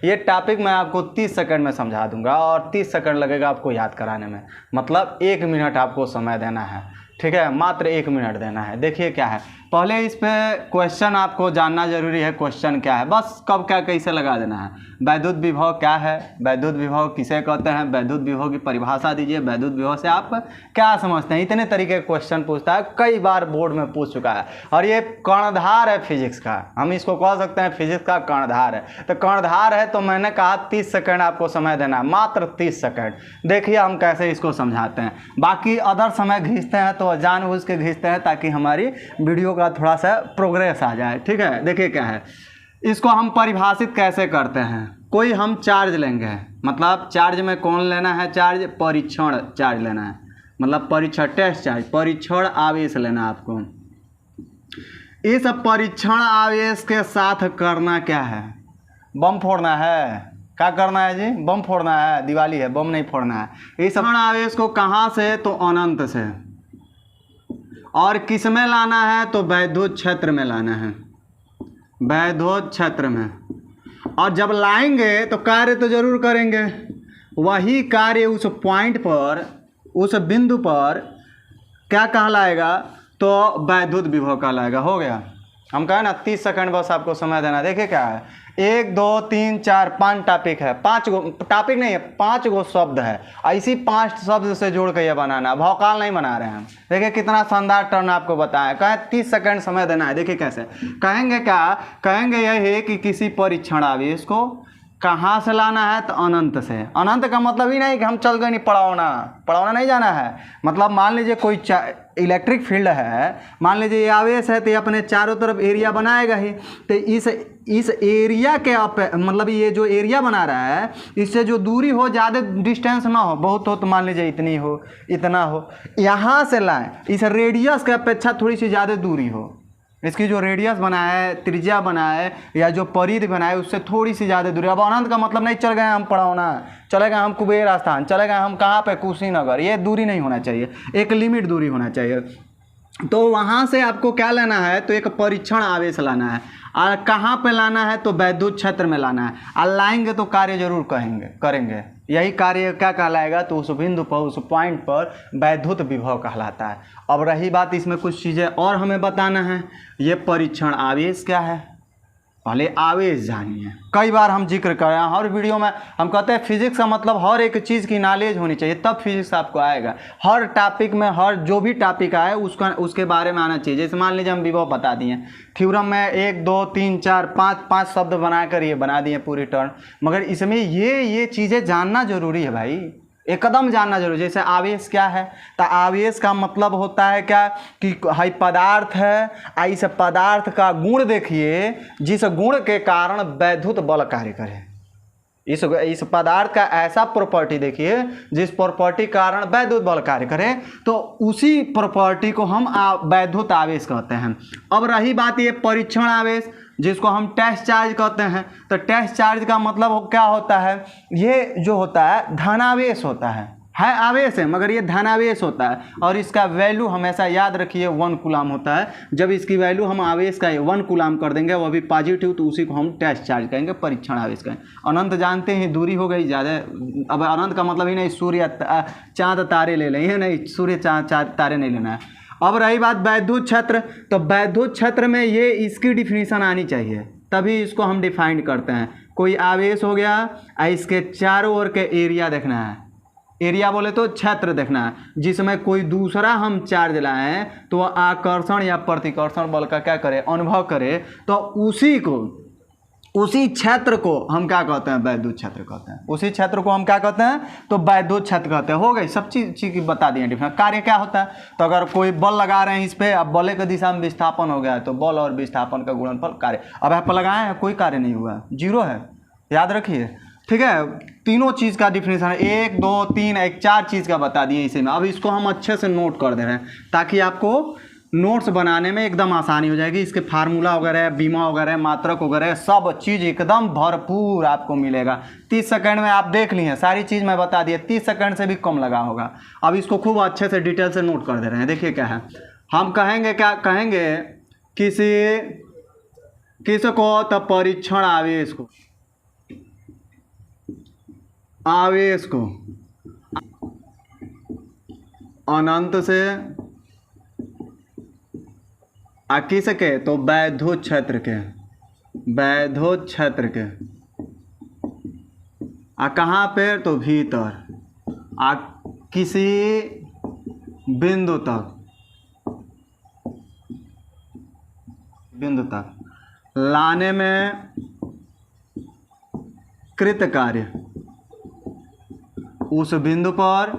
ये टॉपिक मैं आपको 30 सेकंड में समझा दूंगा और 30 सेकंड लगेगा आपको याद कराने में, मतलब 1 मिनट आपको समय देना है, ठीक है, मात्र 1 मिनट देना है। देखिए क्या है, पहले इस पे क्वेश्चन आपको जानना जरूरी है, क्वेश्चन क्या है, बस कब क्या कैसे लगा देना है। वैद्युत विभव क्या है, वैद्युत विभव किसे कहते हैं, वैद्युत विभव की परिभाषा दीजिए, वैद्युत विभव से आप क्या समझते हैं, इतने तरीके के क्वेश्चन पूछता है, कई बार बोर्ड में पूछ चुका है। और ये कर्णधार है फिजिक्स का, हम इसको कह सकते हैं फिजिक्स का कर्णधार है। तो कर्णधार है तो मैंने कहा 30 सेकंड आपको समय देना है, मात्र 30 सेकंड। देखिए हम कैसे इसको समझाते हैं, बाकी अदर समय घिसते हैं तो जानबूझ के घिसते हैं ताकि हमारी वीडियो का थोड़ा सा प्रोग्रेस आ जाए, ठीक है। देखिए क्या है, इसको हम परिभाषित कैसे करते हैं, कोई हम चार्ज लेंगे, मतलब चार्ज में कौन लेना है, चार्ज परीक्षण चार्ज लेना है, मतलब परीक्षण टेस्ट चार्ज, परीक्षण आवेश लेना है आपको। इस परीक्षण आवेश के साथ करना क्या है, बम फोड़ना है। क्या करना है जी, बम फोड़ना है, दिवाली है, बम नहीं फोड़ना है। इस आवेश को कहाँ से, तो अनंत से, और किस में लाना है, तो वैद्युत क्षेत्र में लाना है, वैद्युत क्षेत्र में। और जब लाएंगे तो कार्य तो जरूर करेंगे, वही कार्य उस पॉइंट पर, उस बिंदु पर क्या कहलाएगा, तो वैद्युत विभव कहलाएगा। हो गया, हम कहें ना 30 सेकंड बस आपको समय देना। देखिए क्या है, 1 2 3 4 5 टॉपिक है, 5 गो टॉपिक नहीं है, 5 गो शब्द है, ऐसी 5 शब्द से जोड़ के ये बनाना, भौकाल नहीं बना रहे हैं। देखिए कितना शानदार टर्न आपको बताया, कहें 30 सेकंड समय देना है। देखिए कैसे कहेंगे, क्या कहेंगे, यह है कि किसी परीक्षण आवेश को कहाँ से लाना है, तो अनंत से। अनंत का मतलब ही नहीं कि हम चल गए नहीं पढ़ाना नहीं जाना है, मतलब मान लीजिए कोई इलेक्ट्रिक फील्ड है, मान लीजिए ये आवेश है तो ये अपने चारों तरफ एरिया बनाएगा ही, तो इस एरिया के मतलब ये जो एरिया बना रहा है, इससे जो दूरी हो, ज़्यादा डिस्टेंस ना हो, बहुत हो तो मान लीजिए इतनी हो, इतना हो, यहाँ से लाएं, इस रेडियस के अपेक्षा थोड़ी सी ज़्यादा दूरी हो, इसकी जो रेडियस बना है, त्रिज्या बना है, या जो परिधि बना है, उससे थोड़ी सी ज़्यादा दूरी। अब अनंत का मतलब नहीं चल गए हम पढ़ाना, चले गए हम कुबेर स्थान, चले गए हम कहाँ पे, कुशीनगर, ये दूरी नहीं होना चाहिए, एक लिमिट दूरी होना चाहिए। तो वहाँ से आपको क्या लेना है, तो एक परीक्षण आवेश लाना है, और कहाँ पे लाना है, तो वैद्युत क्षेत्र में लाना है। और लाएंगे तो कार्य जरूर करेंगे, यही कार्य क्या कहलाएगा, तो उस बिंदु पर, उस पॉइंट पर वैद्युत विभव कहलाता है। अब रही बात, इसमें कुछ चीज़ें और हमें बताना है। ये परीक्षण आवेश क्या है, पहले आवेश जानिए। कई बार हम जिक्र कर रहे हैं, हर वीडियो में हम कहते हैं फिजिक्स का मतलब हर एक चीज़ की नॉलेज होनी चाहिए, तब फिजिक्स आपको आएगा। हर टॉपिक में, हर जो भी टॉपिक आए उसके बारे में आना चाहिए। जैसे मान लीजिए हम विभव बता दिए, थ्योरम में 1 2 3 4 5 शब्द बनाकर ये बना दिए पूरी टर्म, मगर इसमें ये चीज़ें जानना जरूरी है भाई, एकदम जानना जरूरी। जैसे आवेश क्या है, तो आवेश का मतलब होता है क्या, कि हाई पदार्थ है, इस पदार्थ का गुण देखिए, जिस गुण के कारण वैद्युत बल कार्य करे। इस पदार्थ का ऐसा प्रॉपर्टी देखिए जिस प्रॉपर्टी कारण वैद्युत बल कार्य करे, तो उसी प्रॉपर्टी को हम वैद्युत आवेश कहते हैं। अब रही बात ये परीक्षण आवेश, जिसको हम टेस्ट चार्ज कहते हैं, तो टेस्ट चार्ज का मतलब क्या होता है, ये जो होता है धनावेश होता है आवेश है, मगर ये धनावेश होता है, और इसका वैल्यू हमेशा याद रखिए 1 कूलाम होता है। जब इसकी वैल्यू हम आवेश का 1 कूलाम कर देंगे, वो भी पॉजिटिव, तो उसी को हम टेस्ट चार्ज कहेंगे, परीक्षण आवेश कहेंगे। अनंत जानते हैं दूरी हो गई ज़्यादा, अब अनंत का मतलब ही नहीं सूर्य चाँद तारे ले लें, ये नहीं, सूर्य चाँद तारे नहीं लेना है। अब रही बात वैद्युत क्षेत्र, तो वैद्युत क्षेत्र में ये इसकी डिफिनीशन आनी चाहिए, तभी इसको हम डिफाइन करते हैं। कोई आवेश हो गया, इसके चारों ओर के एरिया देखना है, एरिया बोले तो क्षेत्र देखना है, जिसमें कोई दूसरा हम चार्ज लाएं तो आकर्षण या प्रतिकर्षण बल का क्या करे, अनुभव करे, तो उसी क्षेत्र को हम क्या कहते हैं, वैद्युत क्षेत्र कहते हैं। उसी क्षेत्र को हम क्या कहते हैं, तो वैद्युत क्षेत्र कहते हैं। हो गई, सब चीज़ बता दिए डिफरेंस। कार्य क्या होता है, तो अगर कोई बल लगा रहे हैं इस पर, अब बल की दिशा में विस्थापन हो गया है, तो बल और विस्थापन का गुणनफल कार्य। अब आप लगाए हैं, कोई कार्य नहीं हुआ, 0 है, याद रखिए, ठीक है। तीनों चीज़ का डिफिनेशन है, 1 2 3 1 4 चीज़ का बता दिए इसी में। अब इसको हम अच्छे से नोट कर दे रहे हैं, ताकि आपको नोट्स बनाने में एकदम आसानी हो जाएगी। इसके फार्मूला वगैरह, बीमा वगैरह, मात्रक वगैरह, सब चीज़ एकदम भरपूर आपको मिलेगा। 30 सेकंड में आप देख लिए, सारी चीज़ मैं बता दिया, 30 सेकंड से भी कम लगा होगा। अब इसको खूब अच्छे से डिटेल से नोट कर दे रहे हैं। देखिए क्या है, हम कहेंगे, क्या कहेंगे, किसी को तो परीक्षण आवेश को, आवेश को अनंत से किसके, तो वैद्युत क्षेत्र के, वैद्युत क्षेत्र के कहाँ पे, तो भीतर किसी बिंदु तक लाने में कृत कार्य उस बिंदु पर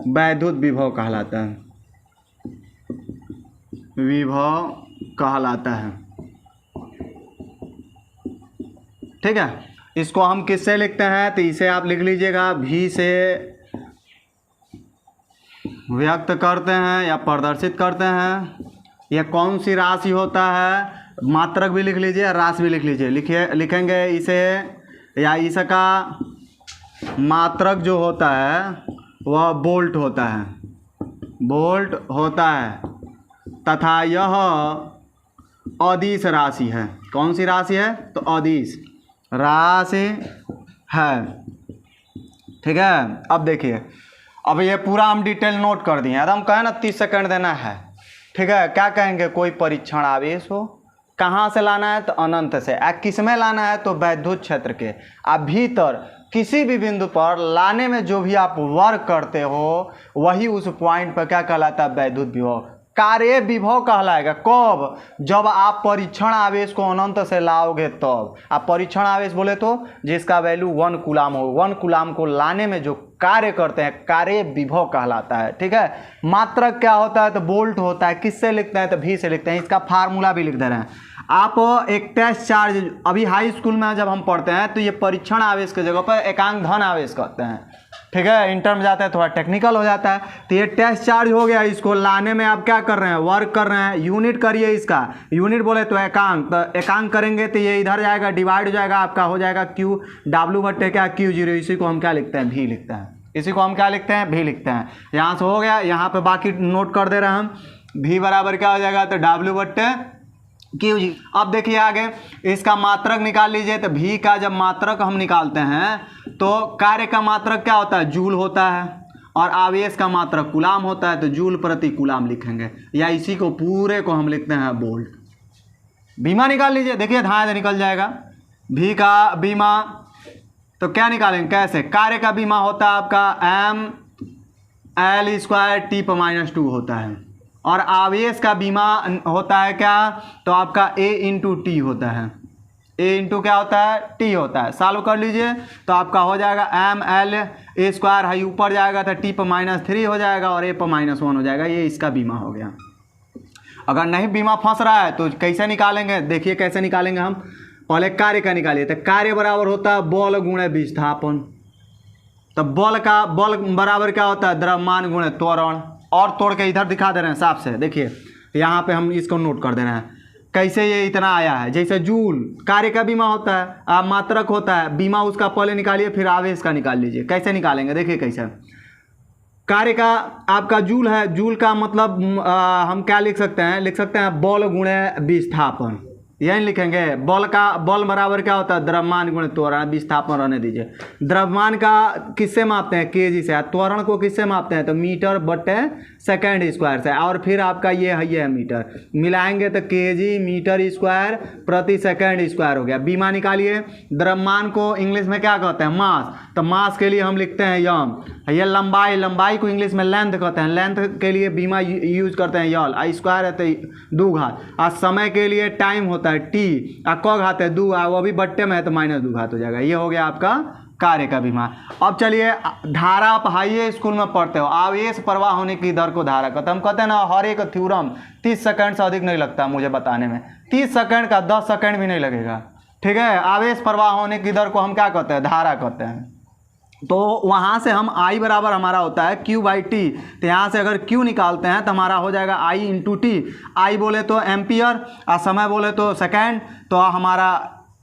वैद्युत विभव कहलाता है, विभव कहलाता है। ठीक है, इसको हम किससे लिखते हैं, तो इसे आप लिख लीजिएगा V से व्यक्त करते हैं या प्रदर्शित करते हैं। यह कौन सी राशि होता है, मात्रक भी लिख लीजिए, राशि भी लिख लीजिए। लिखेंगे इसे, या इसका मात्रक जो होता है वह वोल्ट होता है, वोल्ट होता है, तथा यह अदिश राशि है। कौन सी राशि है, तो अदिश राशि है। ठीक है, अब देखिए, अब ये पूरा हम डिटेल नोट कर दिए। अब हम कहें ना 30 सेकंड देना है। ठीक है, क्या कहेंगे, कोई परीक्षण आवेश हो, कहाँ से लाना है, तो अनंत से। किस में लाना है, तो वैद्युत क्षेत्र के भीतर किसी भी बिंदु पर लाने में जो भी आप वर्क करते हो वही उस पॉइंट पर क्या कहलाता है, वैद्युत विभव, कार्य विभव कहलाएगा। कब, जब आप परीक्षण आवेश को अनंत से लाओगे तब। आप परीक्षण आवेश बोले तो जिसका वैल्यू 1 कूलाम हो, 1 कूलाम को लाने में जो कार्य करते हैं कार्य विभव कहलाता है। ठीक है, मात्रक क्या होता है, तो वोल्ट होता है। किससे लिखते हैं, तो V से लिखते हैं। इसका फार्मूला भी लिख दे रहे हैं। आप एक टेस्ट चार्ज, अभी हाई स्कूल में जब हम पढ़ते हैं तो ये परीक्षण आवेश की जगह पर एकांक धन आवेश कहते हैं। ठीक है, इंटर में जाता है थोड़ा टेक्निकल हो जाता है। तो ये टेस्ट चार्ज हो गया, इसको लाने में आप क्या कर रहे हैं, वर्क कर रहे हैं। यूनिट करिए, इसका यूनिट बोले तो एकांक, तो एकांक करेंगे तो ये इधर जाएगा, डिवाइड हो जाएगा, आपका हो जाएगा Q W बट्टे क्या Q0। इसी को हम क्या लिखते हैं, V लिखते हैं। इसी को हम क्या लिखते हैं, V लिखते हैं। यहाँ से हो गया, यहाँ पे बाकी नोट कर दे रहे हैं हम। V बराबर क्या हो जाएगा, तो W बट्टे Q जी। अब देखिए आगे, इसका मात्रक निकाल लीजिए। तो V का जब मात्रक हम निकालते हैं तो कार्य का मात्रक क्या होता है, जूल होता है, और आवेश का मात्रक कूलाम होता है, तो जूल प्रति कूलाम लिखेंगे, या इसी को पूरे को हम लिखते हैं वोल्ट। बीमा निकाल लीजिए, देखिए धाए से निकल जाएगा। V का बीमा तो क्या निकालेंगे, कैसे, कार्य का बीमा होता है आपका mL² T⁻² होता है, और आवेश का बीमा होता है क्या, तो आपका A×T होता है। A× क्या होता है, T होता है। सॉल्व कर लीजिए तो आपका हो जाएगा mL² है, ऊपर जाएगा तो T⁻³ हो जाएगा और A⁻1 हो जाएगा। ये इसका बीमा हो गया। अगर नहीं बीमा फंस रहा है तो कैसे निकालेंगे, देखिए कैसे निकालेंगे हम। पहले कार्य का निकालिए, तो कार्य बराबर होता है बल गुणे विस्थापन। तो बल बराबर क्या होता है, द्रव्यमान गुणे त्वरण। और तोड़ के इधर दिखा दे रहे हैं साफ से, देखिए यहाँ पे हम इसको नोट कर दे रहे हैं कैसे ये इतना आया है। जैसे जूल कार्य का बीमा होता है, मात्रक होता है, बीमा उसका पहले निकालिए, फिर आवेश का निकाल लीजिए। कैसे निकालेंगे, देखिए कैसे। कार्य का आपका जूल है, जूल का मतलब हम क्या लिख सकते हैं बल गुणे विस्थापन, यही लिखेंगे। बल बराबर क्या होता है, द्रव्यमान गुणे त्वरण। विस्थापन रहने दीजिए। द्रव्यमान का किससे मापते हैं, kg से। त्वरण को किससे मापते हैं, तो मीटर बटे सेकेंड स्क्वायर से। और फिर आपका ये है मीटर, मिलाएंगे तो kg मीटर स्क्वायर प्रति सेकेंड स्क्वायर हो गया। बीमा निकालिए। द्रव्यमान को इंग्लिश में क्या कहते हैं, मास। तो मास के लिए हम लिखते हैं यम। ये लंबाई को इंग्लिश में लेंथ कहते हैं। लेंथ के लिए बीमा यूज करते हैं यल। स्क्वायर है तो 2 घात। और समय के लिए टाइम होता है टी, क घात है 2, वो भी बट्टे में है तो -2 घात हो जाएगा। ये हो गया आपका कार्य का बीमा। अब चलिए, धारा आप हाई स्कूल में पढ़ते हो, आवेश प्रवाह होने की दर को धारा कहते हैं। हम कहते हैं ना, हर एक थ्योरम 30 सेकंड से अधिक नहीं लगता मुझे बताने में। 30 सेकंड का 10 सेकंड भी नहीं लगेगा। ठीक है, आवेश प्रवाह होने की दर को हम क्या कहते हैं, धारा कहते हैं। तो वहाँ से हम I बराबर हमारा होता है Q/T। तो यहाँ से अगर Q निकालते हैं तो हमारा हो जाएगा I×T। I बोले तो एम्पियर और समय बोले तो सेकेंड, तो हमारा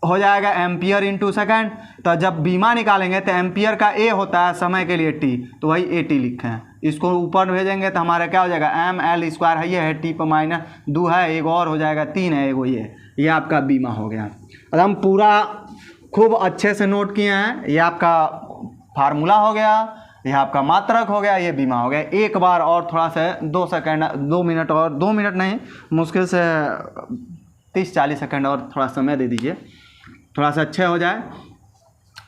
हो जाएगा एम्पियर इंटू सेकेंड। तो जब बीमा निकालेंगे तो एम्पियर का A होता है, समय के लिए T, तो वही AT लिखे हैं। इसको ऊपर भेजेंगे तो हमारा क्या हो जाएगा, mL² है, ये है T⁻2 है, एक और हो जाएगा 3 है, एगो ये आपका बीमा हो गया। अब हम पूरा खूब अच्छे से नोट किए हैं। ये आपका फार्मूला हो गया, ये आपका मात्रक हो गया, ये बीमा हो गया। एक बार और थोड़ा सा 2 मिनट और 2 मिनट नहीं, मुश्किल से 30-40 सेकंड और थोड़ा समय दे दीजिए, थोड़ा सा अच्छे हो जाए।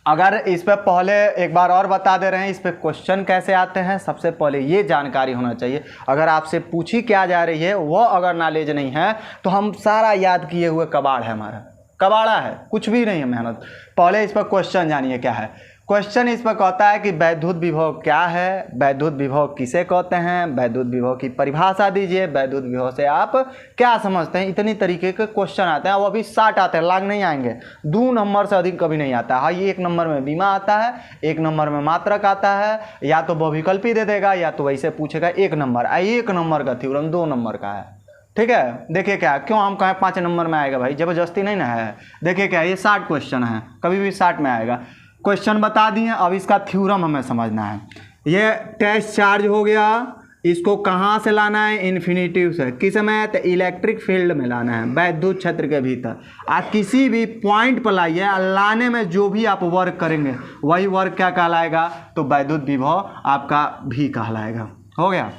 अगर इस पर पहले एक बार और बता दे रहे हैं, इस पर क्वेश्चन कैसे आते हैं, सबसे पहले ये जानकारी होना चाहिए। अगर आपसे पूछी क्या जा रही है वो अगर नॉलेज नहीं है तो हम सारा याद किए हुए कबाड़ है, हमारा कबाड़ा है, कुछ भी नहीं है मेहनत। पहले इस पर क्वेश्चन जानिए क्या है। क्वेश्चन इस पर कहता है कि वैद्युत विभव क्या है, वैद्युत विभव किसे कहते हैं, वैद्युत विभव की परिभाषा दीजिए, वैद्युत विभव से आप क्या समझते हैं। इतनी तरीके के क्वेश्चन आते हैं। वो अभी 60 आते हैं, लाग नहीं आएंगे। 2 नंबर से अधिक कभी नहीं आता है। हाँ, ये 1 नंबर में बीमा आता है, 1 नंबर में मात्रक आता है, या तो बहुविकल्पी दे देगा या तो वैसे पूछेगा 1 नंबर। 1 नंबर का थ्योरम 2 नंबर का है। ठीक है, देखिए क्या, क्यों हम कहें 5 नंबर में आएगा भाई, जबरदस्ती नहीं ना है। देखिए क्या, ये 60 क्वेश्चन है, कभी भी 60 में आएगा। क्वेश्चन बता दिए, अब इसका थ्योरम हमें समझना है। ये टेस्ट चार्ज हो गया, इसको कहाँ से लाना है, इन्फिनिटिव से। किस में, तो इलेक्ट्रिक फील्ड में लाना है, वैद्युत क्षेत्र के भीतर। आप किसी भी पॉइंट पर लाइए, लाने में जो भी आप वर्क करेंगे वही वर्क क्या कहलाएगा, तो वैद्युत विभव आपका भी कहलाएगा। हो गया।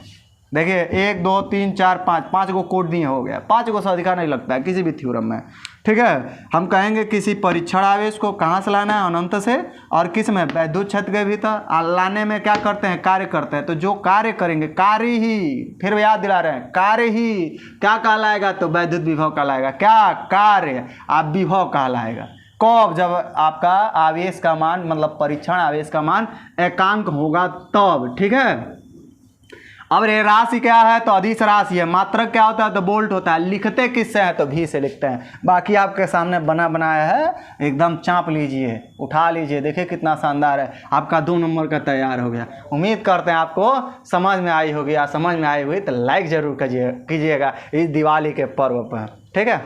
देखिए 1 2 3 4 5 को कोड दिए, हो गया। 5 को से अधिकार नहीं लगता है किसी भी थ्योरम में। ठीक है, हम कहेंगे किसी परीक्षण आवेश को कहाँ से लाना है, अनंत से, और किस में, वैद्युत क्षेत्र के भीतर। लाने में क्या करते हैं, कार्य करते हैं। तो जो कार्य करेंगे, कार्य ही, फिर याद दिला रहे हैं, कार्य ही क्या कहलाएगा, तो वैद्युत विभव कहलाएगा। क्या कार्य, आप विभव कहलाएगा। कब, जब आपका आवेश का मान, मतलब परीक्षण आवेश का मान एकांक होगा तब। ठीक है, अब ये राशि क्या है, तो अदिश राशि है। मात्रक क्या होता है, तो बोल्ट होता है। लिखते किससे हैं, तो भी से लिखते हैं। बाकी आपके सामने बना बनाया है, एकदम चाँप लीजिए, उठा लीजिए। देखिए कितना शानदार है, आपका 2 नंबर का तैयार हो गया। उम्मीद करते हैं आपको समझ में आई होगी, या समझ में आई हुई तो लाइक ज़रूर कीजिएगा इस दिवाली के पर्व पर। ठीक है।